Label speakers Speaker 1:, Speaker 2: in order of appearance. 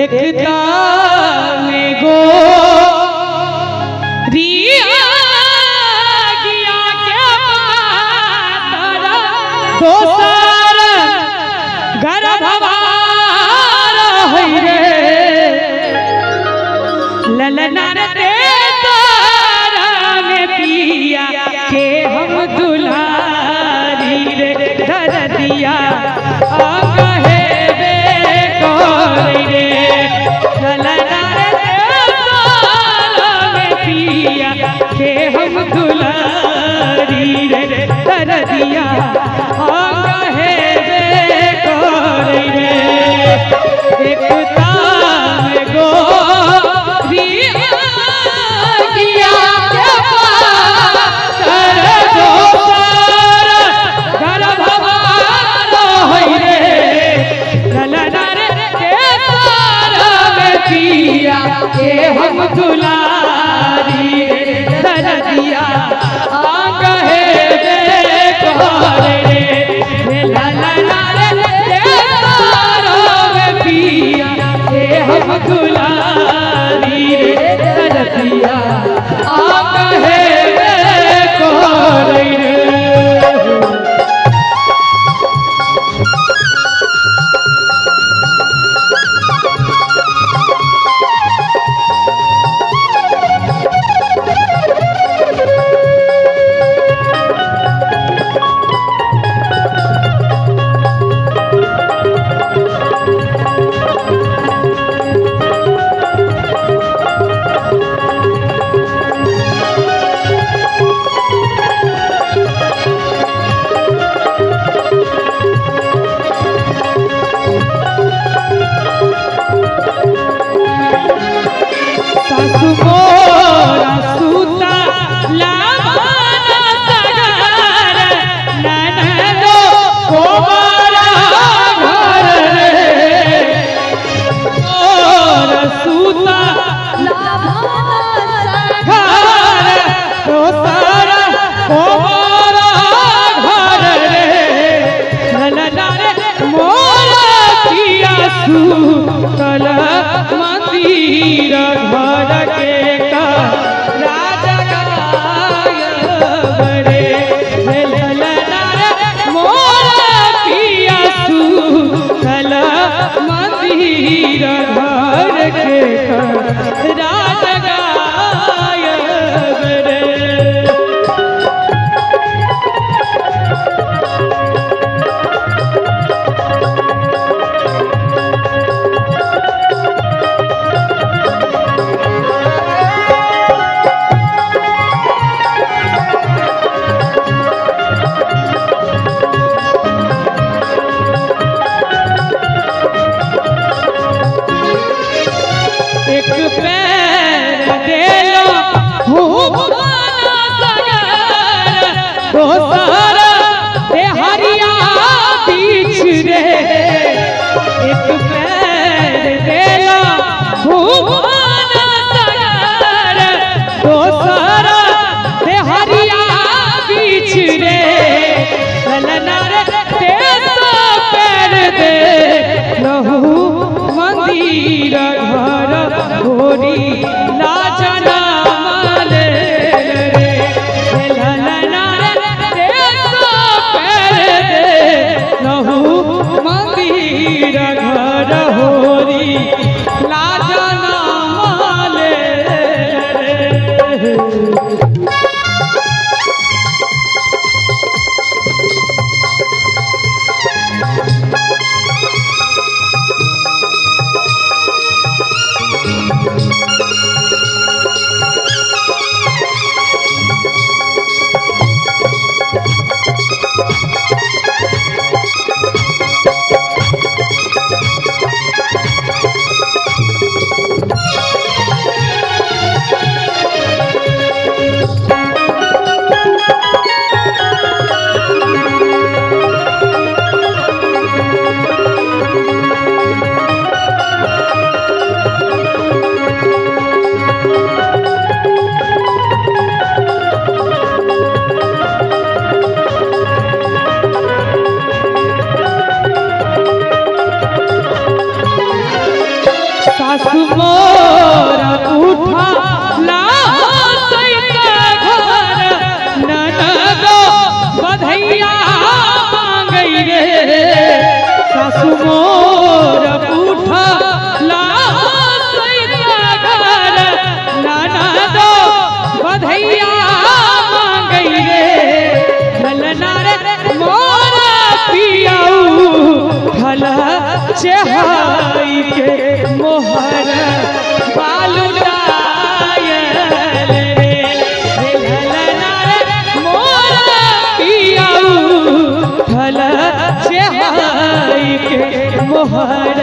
Speaker 1: एकता में गो रिया गया क्या तारा दोसर गर्भवार होई रे ललना रे तारा में पिया के हम दुलारी रे दरदिया के हम दुलारी रे दरदिया आगे रे कोई रे एकता में गो रिया गया के पार दोसर गर्भवार होई रे ललना रे तारा में पिया के हम दुलारी दरदिया आगे रे कोरे रे ललना रे तारा में पिया के हम दुलारी रे दरदिया आगे रे कोरे रे कल मंदिर घर के का राजा रे ललना रे मोरा पिया कल मंदिर घर के का राजा रे एक पैर देलो भूखाना सगर दोसर हरिया बीच रे एक पैर देलो भूखाना सगर दोसर हरिया बीच रे ललना रे तेरा पैर दे लहू मंदिर घर गोरी लाजना माले रे ललना रे तेरा पैर दे लहू मंदिर घर होरी लाजना माले रे सासु मोर उठा ला घर ननदो बधैया मांगई रे सासु मोर उठा ला घर ननदो बधैया मांगई रे भलना रे मोर पियाऊ भला चहाई के मोहर बालुटाय रे भलना रे मोर पियाऊ भला चहाई के मोहर